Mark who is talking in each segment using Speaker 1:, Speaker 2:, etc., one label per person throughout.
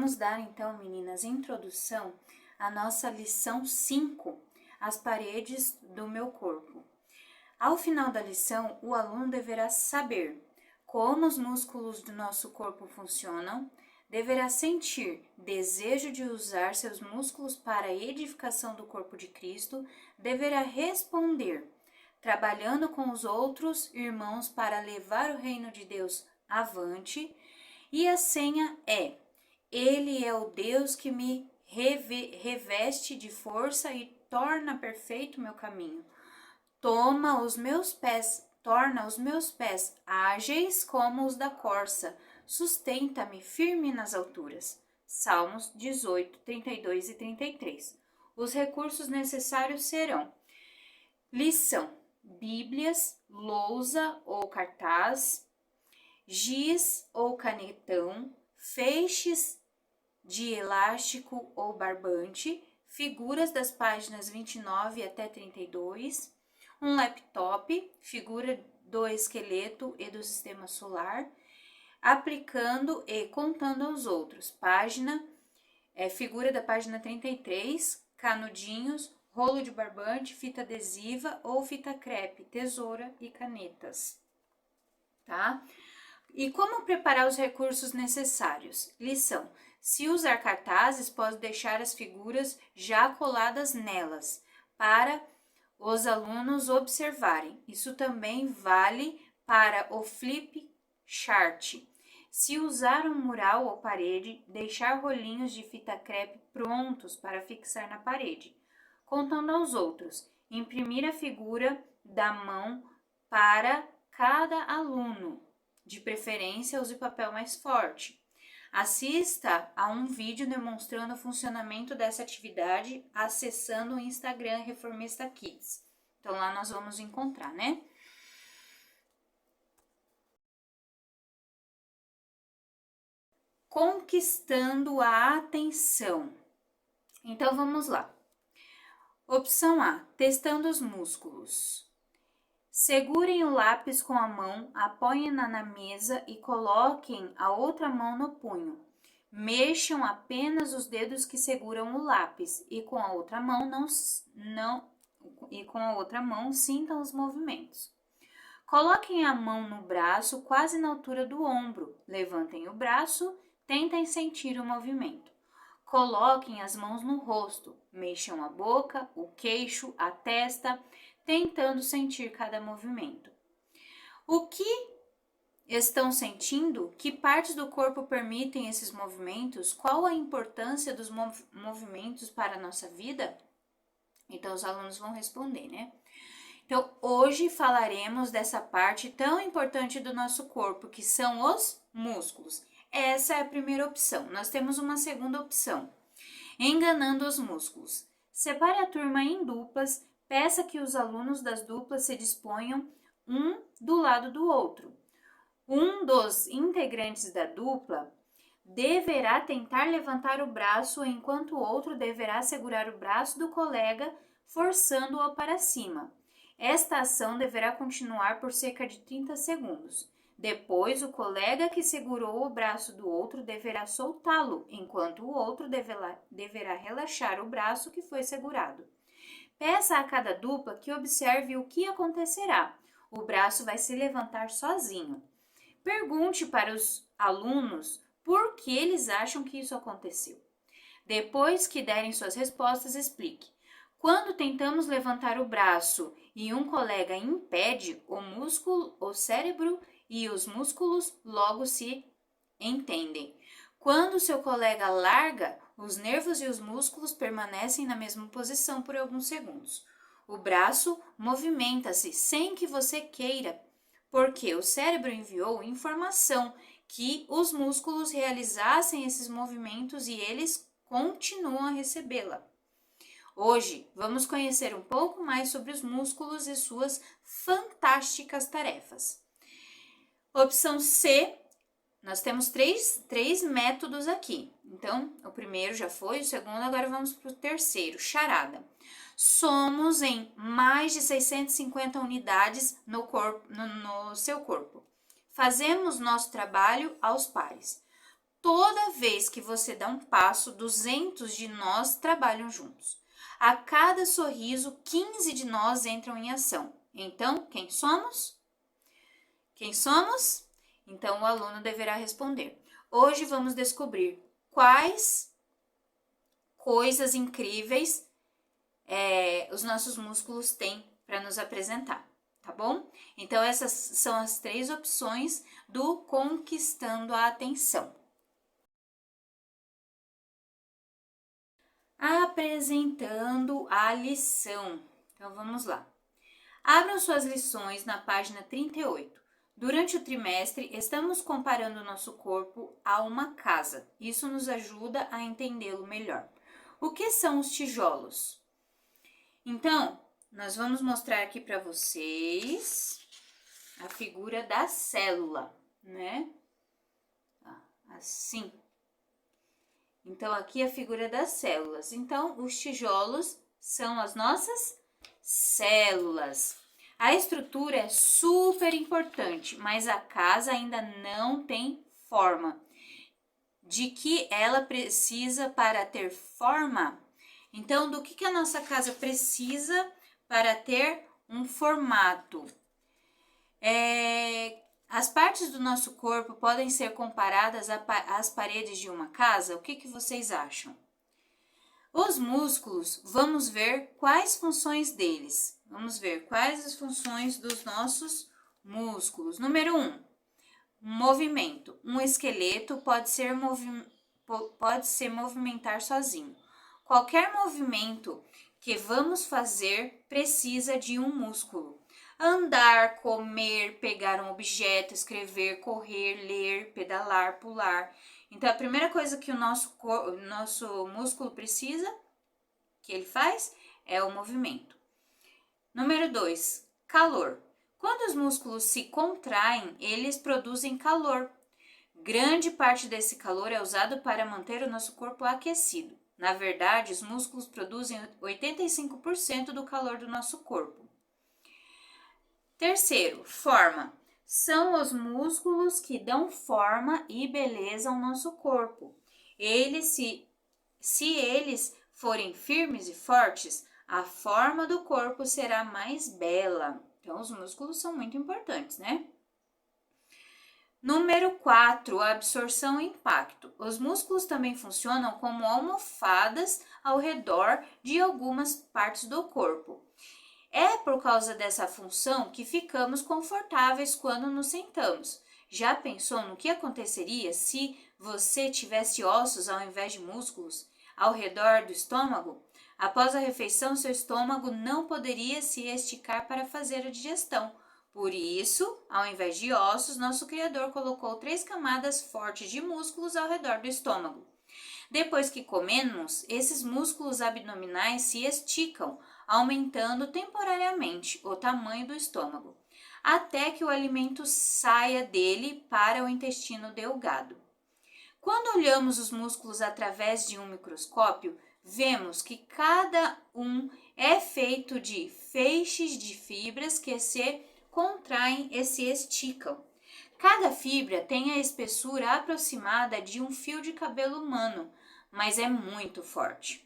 Speaker 1: Vamos dar então, meninas, introdução à nossa lição 5, as paredes do meu corpo. Ao final da lição, o aluno deverá saber como os músculos do nosso corpo funcionam, deverá sentir desejo de usar seus músculos para a edificação do corpo de Cristo, deverá responder, trabalhando com os outros irmãos para levar o reino de Deus avante, e a senha é: Ele é o Deus que me reveste de força e torna perfeito meu caminho. Torna os meus pés ágeis como os da corça, sustenta-me firme nas alturas. Salmos 18, 32 e 33. Os recursos necessários serão: lição, bíblias, lousa ou cartaz, giz ou canetão, feixes de elástico ou barbante, figuras das páginas 29 até 32, um laptop, figura do esqueleto e do sistema solar, aplicando e contando aos outros, figura da página 33, canudinhos, rolo de barbante, fita adesiva ou fita crepe, tesoura e canetas, tá? E como preparar os recursos necessários? Lição: se usar cartazes, pode deixar as figuras já coladas nelas, para os alunos observarem. Isso também vale para o flip chart. Se usar um mural ou parede, deixar rolinhos de fita crepe prontos para fixar na parede. Contando aos outros, imprimir a figura da mão para cada aluno. De preferência, use papel mais forte. Assista a um vídeo demonstrando o funcionamento dessa atividade acessando o Instagram Reformista Kids. Então, lá nós vamos encontrar, né? Conquistando a atenção. Então, vamos lá. Opção A, testando os músculos. Segurem o lápis com a mão, apoiem-na na mesa e coloquem a outra mão no punho. Mexam apenas os dedos que seguram o lápis e com a outra mão sintam os movimentos. Coloquem a mão no braço quase na altura do ombro. Levantem o braço, tentem sentir o movimento. Coloquem as mãos no rosto, mexam a boca, o queixo, a testa, tentando sentir cada movimento. O que estão sentindo? Que partes do corpo permitem esses movimentos? Qual a importância dos movimentos para a nossa vida? Então, os alunos vão responder, né? Então, hoje falaremos dessa parte tão importante do nosso corpo, que são os músculos. Essa é a primeira opção. Nós temos uma segunda opção: enganando os músculos. Separe a turma em duplas. Peça que os alunos das duplas se disponham um do lado do outro. Um dos integrantes da dupla deverá tentar levantar o braço, enquanto o outro deverá segurar o braço do colega, forçando-o para cima. Esta ação deverá continuar por cerca de 30 segundos. Depois, o colega que segurou o braço do outro deverá soltá-lo, enquanto o outro deverá relaxar o braço que foi segurado. Peça a cada dupla que observe o que acontecerá. O braço vai se levantar sozinho. Pergunte para os alunos por que eles acham que isso aconteceu. Depois que derem suas respostas, explique. Quando tentamos levantar o braço e um colega impede, o cérebro e os músculos logo se entendem. Quando seu colega larga, os nervos e os músculos permanecem na mesma posição por alguns segundos. O braço movimenta-se sem que você queira, porque o cérebro enviou informação que os músculos realizassem esses movimentos e eles continuam a recebê-la. Hoje, vamos conhecer um pouco mais sobre os músculos e suas fantásticas tarefas. Opção C. Nós temos três métodos aqui. Então, o primeiro já foi, o segundo, agora vamos para o terceiro, charada. Somos em mais de 650 unidades no seu corpo. Fazemos nosso trabalho aos pares. toda vez que você dá um passo, 200 de nós trabalham juntos. A cada sorriso, 15 de nós entram em ação. Então, quem somos? Quem somos? Então, o aluno deverá responder. Hoje vamos descobrir quais coisas incríveis os nossos músculos têm para nos apresentar, tá bom? Então, essas são as 3 opções do Conquistando a Atenção. Apresentando a lição. Então, vamos lá. Abram suas lições na página 38. Durante o trimestre, estamos comparando o nosso corpo a uma casa. Isso nos ajuda a entendê-lo melhor. O que são os tijolos? Então, nós vamos mostrar aqui para vocês a figura da célula, né? Assim. Então, aqui a figura das células. Então, os tijolos são as nossas células. A estrutura é super importante, mas a casa ainda não tem forma. De que ela precisa para ter forma? Então, do que a nossa casa precisa para ter um formato? As partes do nosso corpo podem ser comparadas às paredes de uma casa? O que vocês acham? Os músculos, vamos ver quais funções deles. Vamos ver quais as funções dos nossos músculos. Número 1, movimento. Um esqueleto pode se movimentar sozinho. Qualquer movimento que vamos fazer precisa de um músculo. Andar, comer, pegar um objeto, escrever, correr, ler, pedalar, pular. Então, a primeira coisa que o nosso músculo precisa, que ele faz, é o movimento. Número 2, calor. Quando os músculos se contraem, eles produzem calor. Grande parte desse calor é usado para manter o nosso corpo aquecido. Na verdade, os músculos produzem 85% do calor do nosso corpo. Terceiro, forma. São os músculos que dão forma e beleza ao nosso corpo. Se eles forem firmes e fortes, a forma do corpo será mais bela. Então, os músculos são muito importantes, né? Número 4, absorção e impacto. Os músculos também funcionam como almofadas ao redor de algumas partes do corpo. É por causa dessa função que ficamos confortáveis quando nos sentamos. Já pensou no que aconteceria se você tivesse ossos ao invés de músculos ao redor do estômago? Após a refeição, seu estômago não poderia se esticar para fazer a digestão. Por isso, ao invés de ossos, nosso Criador colocou 3 camadas fortes de músculos ao redor do estômago. Depois que comemos, esses músculos abdominais se esticam, aumentando temporariamente o tamanho do estômago, até que o alimento saia dele para o intestino delgado. Quando olhamos os músculos através de um microscópio, vemos que cada um é feito de feixes de fibras que se contraem e se esticam. Cada fibra tem a espessura aproximada de um fio de cabelo humano, mas é muito forte.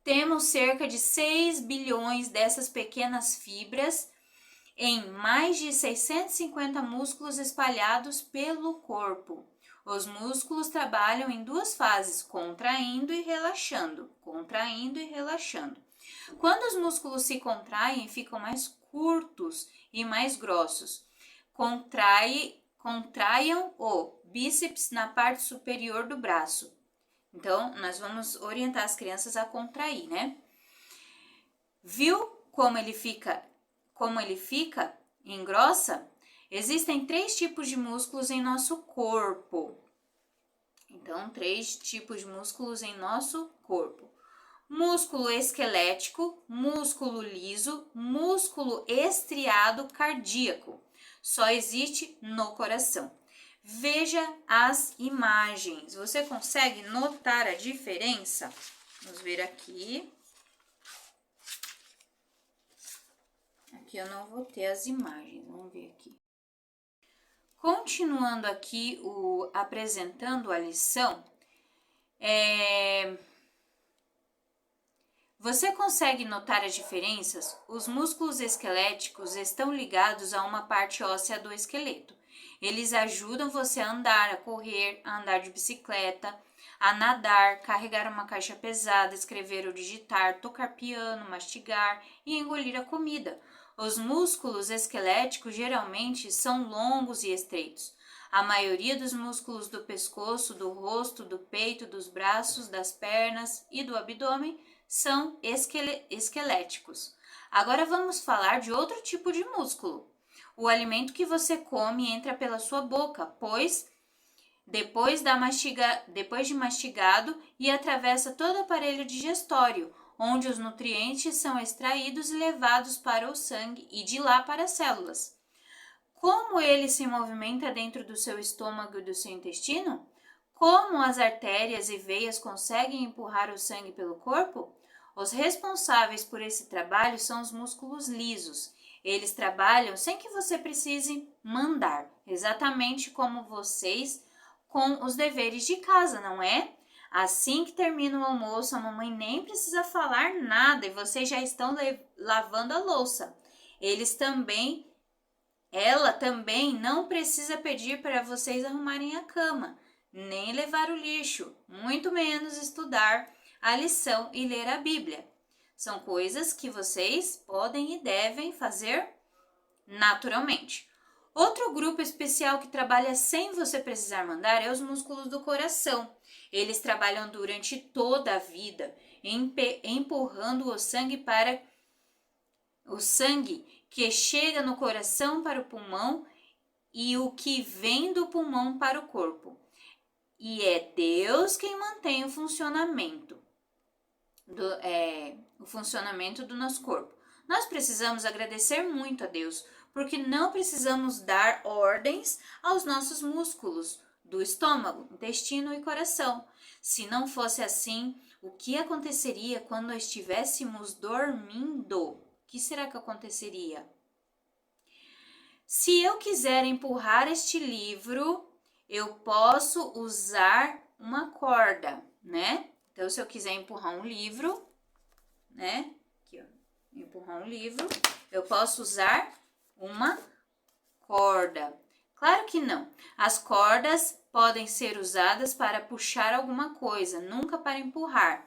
Speaker 1: Temos cerca de 6 bilhões dessas pequenas fibras em mais de 650 músculos espalhados pelo corpo. Os músculos trabalham em 2 fases, contraindo e relaxando, contraindo e relaxando. Quando os músculos se contraem, ficam mais curtos e mais grossos. Contraiam o bíceps na parte superior do braço. Então, nós vamos orientar as crianças a contrair, né? Viu como ele fica engrossa? Existem 3 tipos de músculos em nosso corpo. Então, 3 tipos de músculos em nosso corpo. Músculo esquelético, músculo liso, músculo estriado cardíaco. Só existe no coração. Veja as imagens. Você consegue notar a diferença? Vamos ver aqui. Aqui eu não vou ter as imagens. Vamos ver aqui. Continuando aqui apresentando a lição, você consegue notar as diferenças? Os músculos esqueléticos estão ligados a uma parte óssea do esqueleto. Eles ajudam você a andar, a correr, a andar de bicicleta, a nadar, carregar uma caixa pesada, escrever ou digitar, tocar piano, mastigar e engolir a comida. Os músculos esqueléticos geralmente são longos e estreitos. A maioria dos músculos do pescoço, do rosto, do peito, dos braços, das pernas e do abdômen são esqueléticos. Agora vamos falar de outro tipo de músculo. O alimento que você come entra pela sua boca, pois depois de mastigado e atravessa todo o aparelho digestório, onde os nutrientes são extraídos e levados para o sangue e de lá para as células. Como ele se movimenta dentro do seu estômago e do seu intestino? Como as artérias e veias conseguem empurrar o sangue pelo corpo? Os responsáveis por esse trabalho são os músculos lisos. Eles trabalham sem que você precise mandar, exatamente como vocês com os deveres de casa, não é? Assim que termina o almoço, a mamãe nem precisa falar nada e vocês já estão lavando a louça. Ela também não precisa pedir para vocês arrumarem a cama, nem levar o lixo, muito menos estudar a lição e ler a Bíblia. São coisas que vocês podem e devem fazer naturalmente. Outro grupo especial que trabalha sem você precisar mandar é os músculos do coração. Eles trabalham durante toda a vida, empurrando o sangue que chega no coração para o pulmão e o que vem do pulmão para o corpo. E é Deus quem mantém o funcionamento do nosso corpo. Nós precisamos agradecer muito a Deus, porque não precisamos dar ordens aos nossos músculos do estômago, intestino e coração. Se não fosse assim, o que aconteceria quando estivéssemos dormindo? O que será que aconteceria? Se eu quiser empurrar este livro, eu posso usar uma corda, né? Então, se eu quiser empurrar um livro, né? Aqui, ó, empurrar um livro, eu posso usar uma corda. Claro que não. As cordas podem ser usadas para puxar alguma coisa, nunca para empurrar.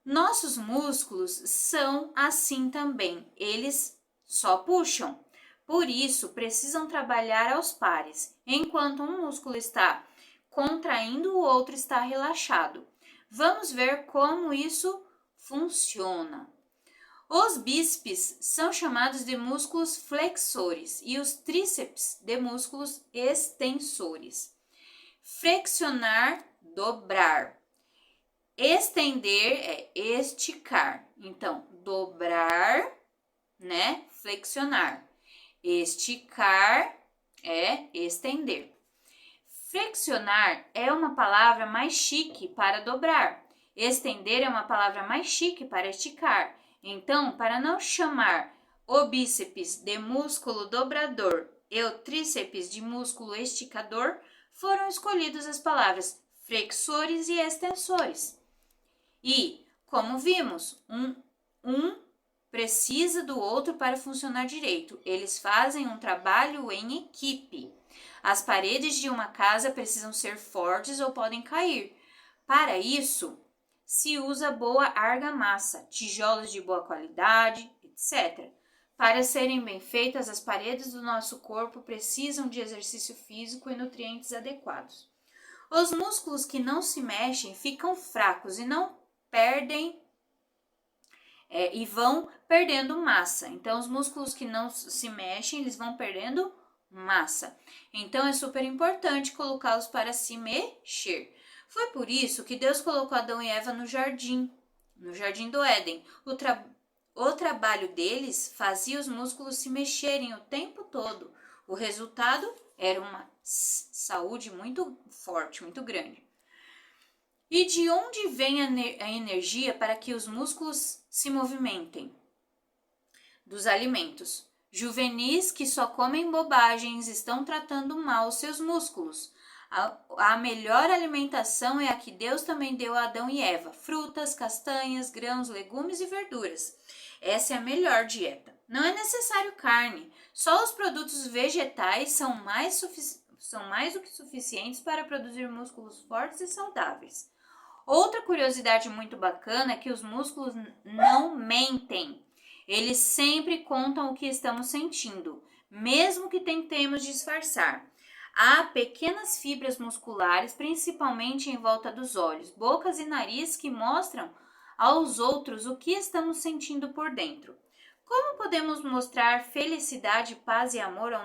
Speaker 1: Nossos músculos são assim também. Eles só puxam. Por isso, precisam trabalhar aos pares. Enquanto um músculo está contraindo, o outro está relaxado. Vamos ver como isso funciona. Os bíceps são chamados de músculos flexores e os tríceps de músculos extensores. Flexionar, dobrar. Estender é esticar. Então, dobrar, né? Flexionar. Esticar é estender. Flexionar é uma palavra mais chique para dobrar. Estender é uma palavra mais chique para esticar. Então, para não chamar o bíceps de músculo dobrador e o tríceps de músculo esticador, foram escolhidas as palavras flexores e extensores. E, como vimos, um precisa do outro para funcionar direito. Eles fazem um trabalho em equipe. As paredes de uma casa precisam ser fortes ou podem cair. Para isso, se usa boa argamassa, tijolos de boa qualidade, etc. Para serem bem feitas, as paredes do nosso corpo precisam de exercício físico e nutrientes adequados. Os músculos que não se mexem ficam fracos e não perdem e vão perdendo massa. Então, os músculos que não se mexem, eles vão perdendo massa. Então, é super importante colocá-los para se mexer. Foi por isso que Deus colocou Adão e Eva no jardim do Éden. O trabalho deles fazia os músculos se mexerem o tempo todo. O resultado era uma saúde muito forte, muito grande. E de onde vem a energia para que os músculos se movimentem? Dos alimentos. Juvenis que só comem bobagens estão tratando mal seus músculos. A melhor alimentação é a que Deus também deu a Adão e Eva: frutas, castanhas, grãos, legumes e verduras. Essa é a melhor dieta. Não é necessário carne. Só os produtos vegetais são mais do que suficientes para produzir músculos fortes e saudáveis. Outra curiosidade muito bacana é que os músculos não mentem. Eles sempre contam o que estamos sentindo, mesmo que tentemos disfarçar. Há pequenas fibras musculares, principalmente em volta dos olhos, bocas e nariz, que mostram aos outros o que estamos sentindo por dentro. Como podemos mostrar felicidade, paz e amor no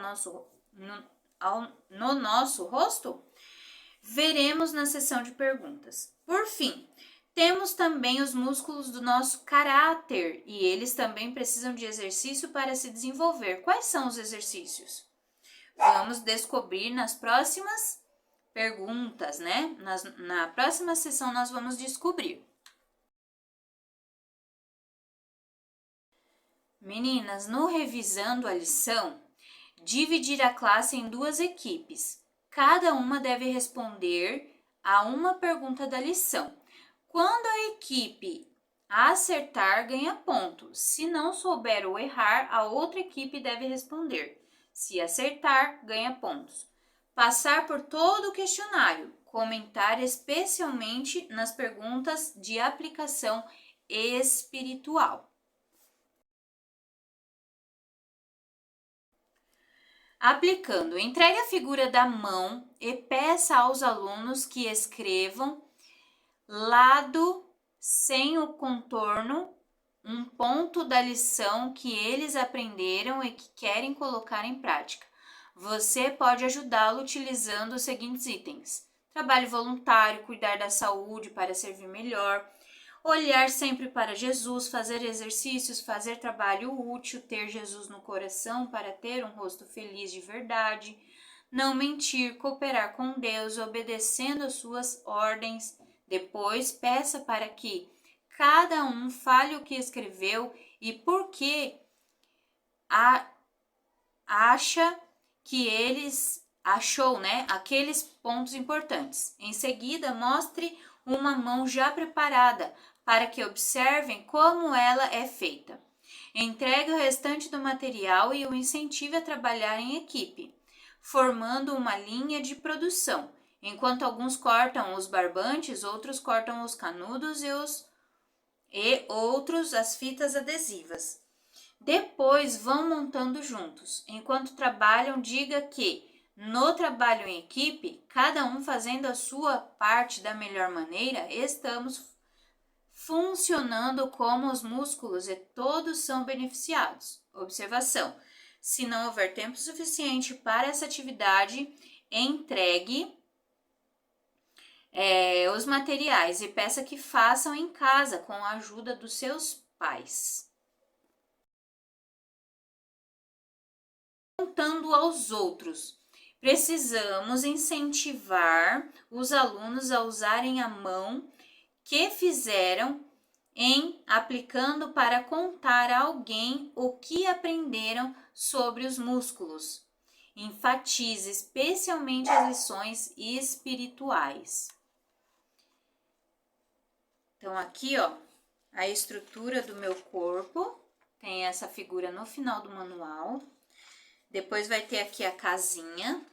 Speaker 1: nosso rosto? Veremos na sessão de perguntas. Por fim, temos também os músculos do nosso caráter e eles também precisam de exercício para se desenvolver. Quais são os exercícios? Vamos descobrir nas próximas perguntas, né? Na próxima sessão nós vamos descobrir. Meninas, no Revisando a Lição, dividir a classe em duas equipes. Cada uma deve responder a uma pergunta da lição. Quando a equipe acertar, ganha pontos. Se não souber ou errar, a outra equipe deve responder. Se acertar, ganha pontos. Passar por todo o questionário. Comentar especialmente nas perguntas de aplicação espiritual. Aplicando, entregue a figura da mão e peça aos alunos que escrevam lado sem o contorno um ponto da lição que eles aprenderam e que querem colocar em prática. Você pode ajudá-lo utilizando os seguintes itens: trabalho voluntário, cuidar da saúde para servir melhor, olhar sempre para Jesus, fazer exercícios, fazer trabalho útil, ter Jesus no coração para ter um rosto feliz de verdade, não mentir, cooperar com Deus, obedecendo às suas ordens. Depois, peça para que cada um fale o que escreveu e por que acha que achou, né, aqueles pontos importantes. Em seguida, mostre uma mão já preparada para que observem como ela é feita. Entregue o restante do material e o incentive a trabalhar em equipe, formando uma linha de produção. Enquanto alguns cortam os barbantes, outros cortam os canudos e outros as fitas adesivas. Depois vão montando juntos. Enquanto trabalham, diga que no trabalho em equipe, cada um fazendo a sua parte da melhor maneira, estamos funcionando como os músculos e todos são beneficiados. Observação: se não houver tempo suficiente para essa atividade, entregue os materiais e peça que façam em casa com a ajuda dos seus pais. Contando aos outros. Precisamos incentivar os alunos a usarem a mão que fizeram aplicando para contar a alguém o que aprenderam sobre os músculos. Enfatize especialmente as lições espirituais. Então, aqui, ó, a estrutura do meu corpo. Tem essa figura no final do manual. Depois vai ter aqui a casinha.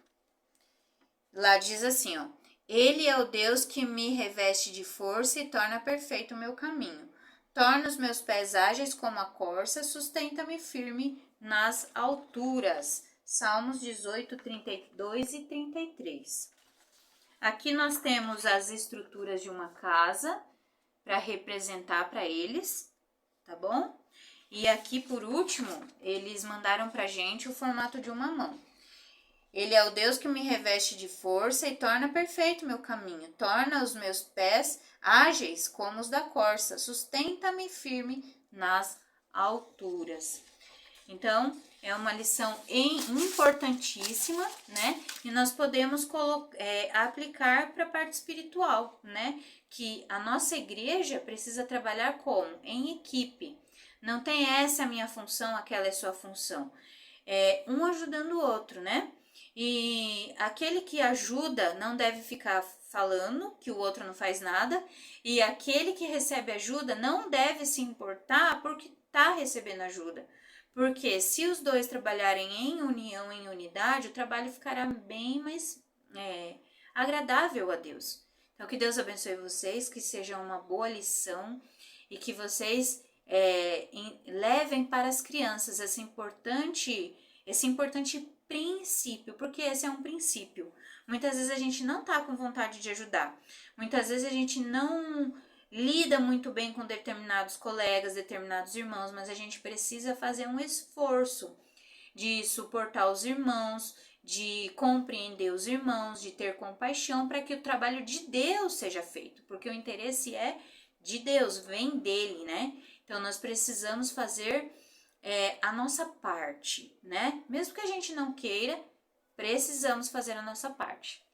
Speaker 1: Lá diz assim, ó: Ele é o Deus que me reveste de força e torna perfeito o meu caminho. Torna os meus pés ágeis como a corça, sustenta-me firme nas alturas. Salmos 18, 32 e 33. Aqui nós temos as estruturas de uma casa para representar para eles, tá bom? E aqui, por último, eles mandaram pra gente o formato de uma mão. Ele é o Deus que me reveste de força e torna perfeito meu caminho. Torna os meus pés ágeis como os da corça. Sustenta-me firme nas alturas. Então, é uma lição importantíssima, né? E nós podemos aplicar para a parte espiritual, né? Que a nossa igreja precisa trabalhar como? Em equipe. Não tem essa a minha função, aquela é sua função. um ajudando o outro, né? E aquele que ajuda não deve ficar falando que o outro não faz nada, e aquele que recebe ajuda não deve se importar porque está recebendo ajuda. Porque se os dois trabalharem em união, em unidade, o trabalho ficará bem mais agradável a Deus. Então, que Deus abençoe vocês, que seja uma boa lição e que vocês levem para as crianças esse importante princípio, porque esse é um princípio. Muitas vezes a gente não tá com vontade de ajudar. Muitas vezes a gente não lida muito bem com determinados colegas, determinados irmãos, mas a gente precisa fazer um esforço de suportar os irmãos, de compreender os irmãos, de ter compaixão para que o trabalho de Deus seja feito, porque o interesse é de Deus, vem dele, né? Então nós precisamos fazer a nossa parte, né? Mesmo que a gente não queira, precisamos fazer a nossa parte.